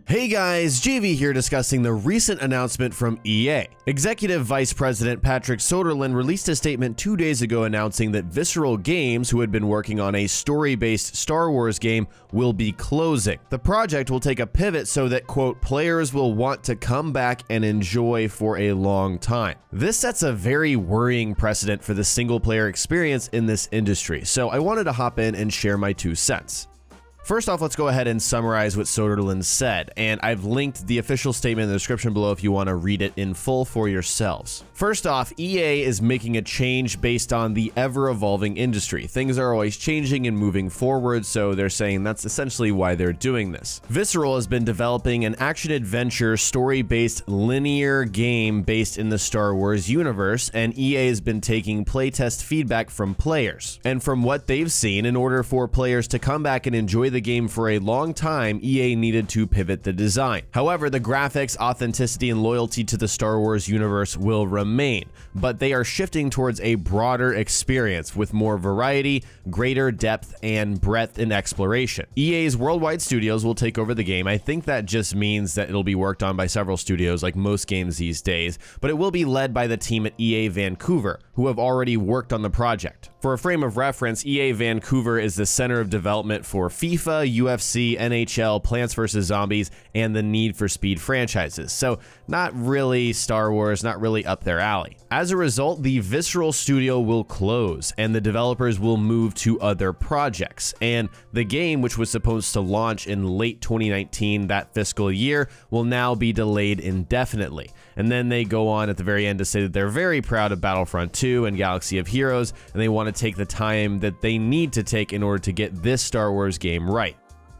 Hey guys, JV here discussing the recent announcement from EA. Executive Vice President Patrick Soderlund released a statement 2 days ago announcing that Visceral Games, who had been working on a story-based Star Wars game, will be closing. The project will take a pivot so that, quote, players will want to come back and enjoy for a long time. This sets a very worrying precedent for the single-player experience in this industry, so I wanted to hop in and share my 2 cents. First off, let's go ahead and summarize what Soderlund said, and I've linked the official statement in the description below if you want to read it in full for yourselves. First off, EA is making a change based on the ever-evolving industry. Things are always changing and moving forward, so they're saying that's essentially why they're doing this. Visceral has been developing an action-adventure, story-based linear game based in the Star Wars universe, and EA has been taking playtest feedback from players. And from what they've seen, in order for players to come back and enjoy the game for a long time, EA needed to pivot the design. However, the graphics, authenticity, and loyalty to the Star Wars universe will remain, but they are shifting towards a broader experience with more variety, greater depth, and breadth in exploration. EA's worldwide studios will take over the game. I think that just means that it'll be worked on by several studios like most games these days, but it will be led by the team at EA Vancouver, who have already worked on the project. For a frame of reference, EA Vancouver is the center of development for FIFA, UFC, NHL, Plants vs. Zombies, and the Need for Speed franchises, so not really Star Wars, not really up their alley. As a result, the Visceral studio will close, and the developers will move to other projects, and the game, which was supposed to launch in late 2019 that fiscal year, will now be delayed indefinitely. And then they go on at the very end to say that they're very proud of Battlefront 2 and Galaxy of Heroes, and they want to take the time that they need to take in order to get this Star Wars game right.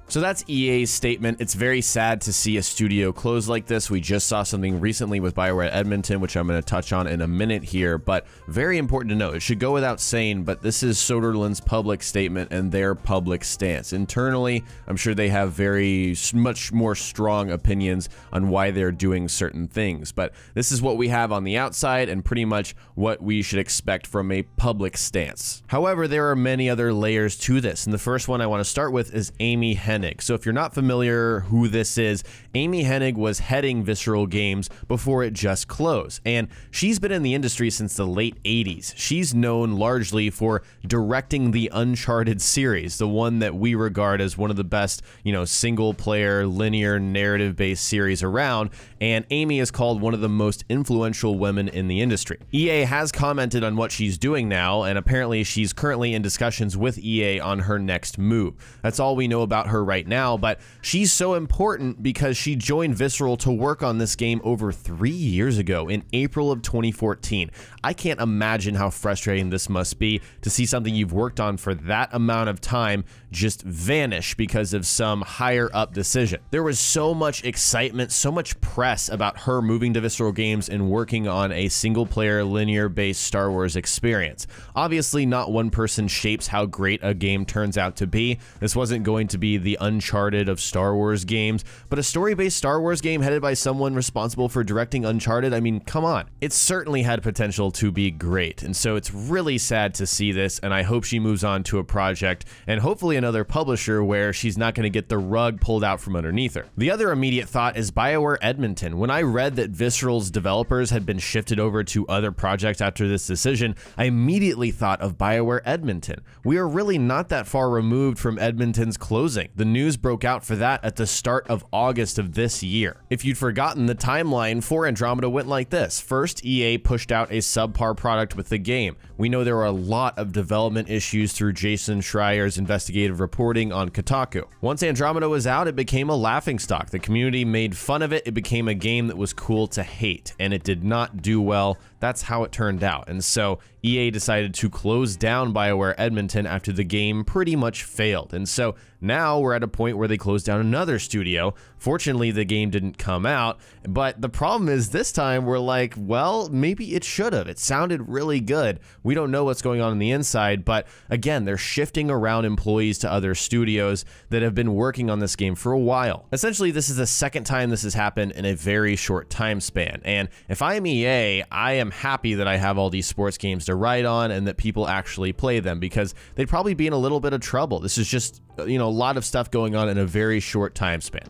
So that's EA's statement. It's very sad to see a studio close like this. We just saw something recently with BioWare Edmonton, which I'm going to touch on in a minute here, but very important to note. It should go without saying, but this is Soderlund's public statement and their public stance. Internally, I'm sure they have very much more strong opinions on why they're doing certain things, but this is what we have on the outside and pretty much what we should expect from a public stance. However, there are many other layers to this, and the first one I want to start with is Amy Hennig. So if you're not familiar who this is, Amy Hennig was heading Visceral Games before it just closed, and she's been in the industry since the late 80s. She's known largely for directing the Uncharted series, the one that we regard as one of the best, single-player, linear, narrative-based series around, and Amy is called one of the most influential women in the industry. EA has commented on what she's doing now, and apparently she's currently in discussions with EA on her next move. That's all we know about her right now, but she's so important because she joined Visceral to work on this game over 3 years ago in April of 2014. I can't imagine how frustrating this must be to see something you've worked on for that amount of time just vanish because of some higher up decision. There was so much excitement, so much press about her moving to Visceral Games and working on a single player linear based Star Wars experience. Obviously, not one person shapes how great a game turns out to be. This wasn't going to be the Uncharted of Star Wars games, but a story-based Star Wars game headed by someone responsible for directing Uncharted, I mean, come on. It certainly had potential to be great, and so it's really sad to see this, and I hope she moves on to a project, and hopefully another publisher where she's not going to get the rug pulled out from underneath her. The other immediate thought is BioWare Edmonton. When I read that Visceral's developers had been shifted over to other projects after this decision, I immediately thought of BioWare Edmonton. We are really not that far removed from Edmonton's closing. The news broke out for that at the start of August of this year. If you'd forgotten, the timeline for Andromeda went like this. First, EA pushed out a subpar product with the game. We know there were a lot of development issues through Jason Schreier's investigative reporting on Kotaku. Once Andromeda was out, it became a laughingstock. The community made fun of it. It became a game that was cool to hate, and it did not do well. That's how it turned out. And so EA decided to close down BioWare Edmonton after the game pretty much failed. And so now we're at a point where they closed down another studio. Fortunately, the game didn't come out, but the problem is this time we're like, well, maybe it should have. It sounded really good. We don't know what's going on the inside, but again, they're shifting around employees to other studios that have been working on this game for a while. Essentially, this is the second time this has happened in a very short time span. And if I'm EA, I am am happy that I have all these sports games to write on and that people actually play them, because they'd probably be in a little bit of trouble. This is just, a lot of stuff going on in a very short time span.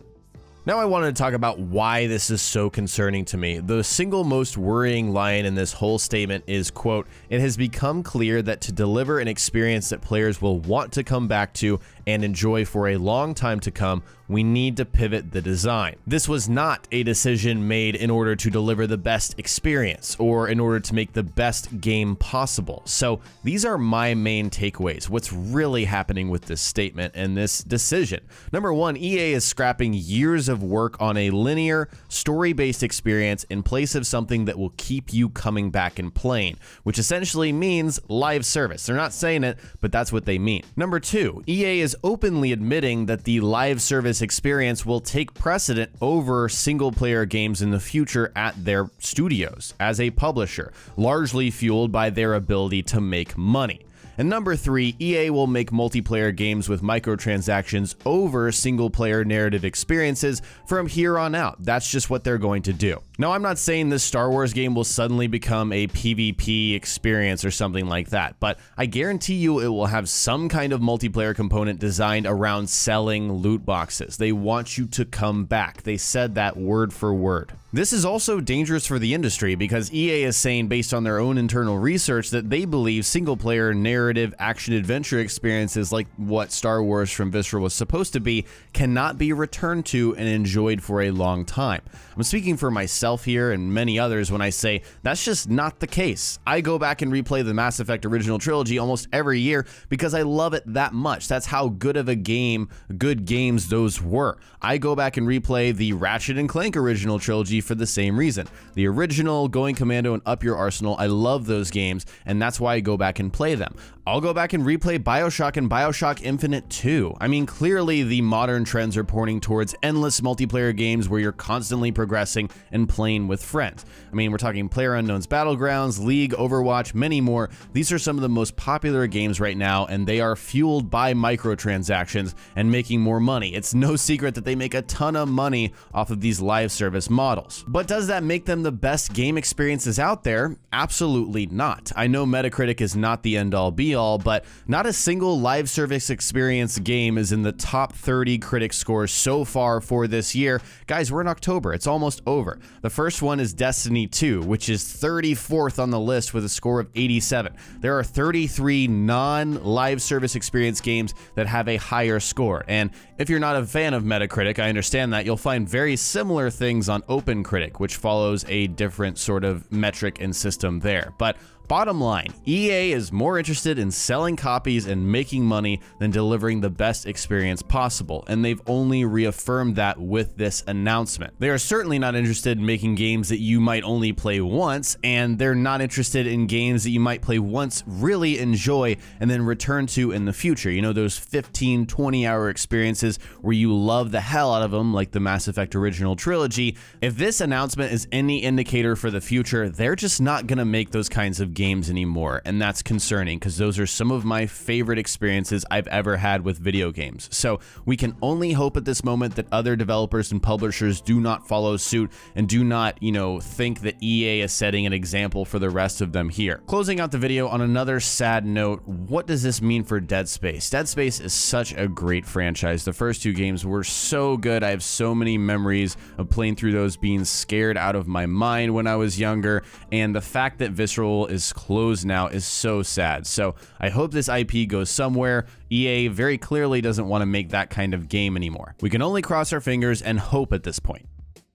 Now I wanted to talk about why this is so concerning to me. The single most worrying line in this whole statement is, quote, "It has become clear that to deliver an experience that players will want to come back to and enjoy for a long time to come, we need to pivot the design." This was not a decision made in order to deliver the best experience or in order to make the best game possible. So these are my main takeaways. What's really happening with this statement and this decision? Number one, EA is scrapping years of work on a linear, story-based experience in place of something that will keep you coming back and playing, which essentially means live service. They're not saying it, but that's what they mean. Number two, EA is openly admitting that the live service experience will take precedent over single-player games in the future at their studios as a publisher, largely fueled by their ability to make money. And number three, EA will make multiplayer games with microtransactions over single-player narrative experiences from here on out. That's just what they're going to do. Now, I'm not saying this Star Wars game will suddenly become a PvP experience or something like that, but I guarantee you it will have some kind of multiplayer component designed around selling loot boxes. They want you to come back. They said that word for word. This is also dangerous for the industry because EA is saying, based on their own internal research, that they believe single-player narrative action-adventure experiences like what Star Wars from Visceral was supposed to be cannot be returned to and enjoyed for a long time. I'm speaking for myself here and many others when I say that's just not the case. I go back and replay the Mass Effect original trilogy almost every year because I love it that much. That's how good of a game, good games those were. I go back and replay the Ratchet and Clank original trilogy for the same reason. The original, Going Commando, and Up Your Arsenal, I love those games, and that's why I go back and play them. I'll go back and replay BioShock and BioShock Infinite too. I mean, clearly the modern trends are pointing towards endless multiplayer games where you're constantly progressing and playing with friends. I mean, we're talking PlayerUnknown's Battlegrounds, League, Overwatch, many more. These are some of the most popular games right now, and they are fueled by microtransactions and making more money. It's no secret that they make a ton of money off of these live service models. But does that make them the best game experiences out there? Absolutely not. I know Metacritic is not the end-all be-all, but not a single live service experience game is in the top 30 critic scores so far for this year. Guys, we're in October. It's almost over. The first one is Destiny 2, which is 34th on the list with a score of 87. There are 33 non-live service experience games that have a higher score. And if you're not a fan of Metacritic, I understand that. You'll find very similar things on OpenCritic, which follows a different sort of metric and system there. But bottom line, EA is more interested in selling copies and making money than delivering the best experience possible, and they've only reaffirmed that with this announcement. They are certainly not interested in making games that you might only play once, and they're not interested in games that you might play once, really enjoy, and then return to in the future. You know, those 15, 20-hour experiences where you love the hell out of them, like the Mass Effect original trilogy. If this announcement is any indicator for the future, they're just not gonna make those kinds of games anymore, and that's concerning because those are some of my favorite experiences I've ever had with video games. So we can only hope at this moment that other developers and publishers do not follow suit and do not, think that EA is setting an example for the rest of them here. Closing out the video on another sad note, what does this mean for Dead Space? Dead Space is such a great franchise. The first two games were so good. I have so many memories of playing through those, being scared out of my mind when I was younger, and the fact that Visceral is closed now is so sad. So I hope this IP goes somewhere. EA very clearly doesn't want to make that kind of game anymore. We can only cross our fingers and hope at this point.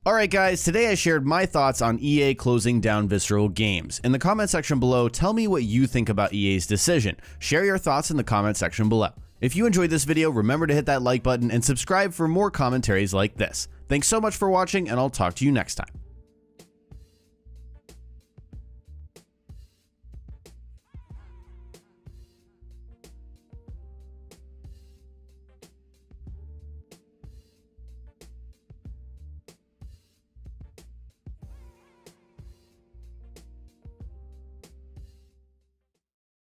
Alright guys, today I shared my thoughts on EA closing down Visceral Games. In the comment section below, tell me what you think about EA's decision. Share your thoughts in the comment section below. If you enjoyed this video, remember to hit that like button and subscribe for more commentaries like this. Thanks so much for watching, and I'll talk to you next time.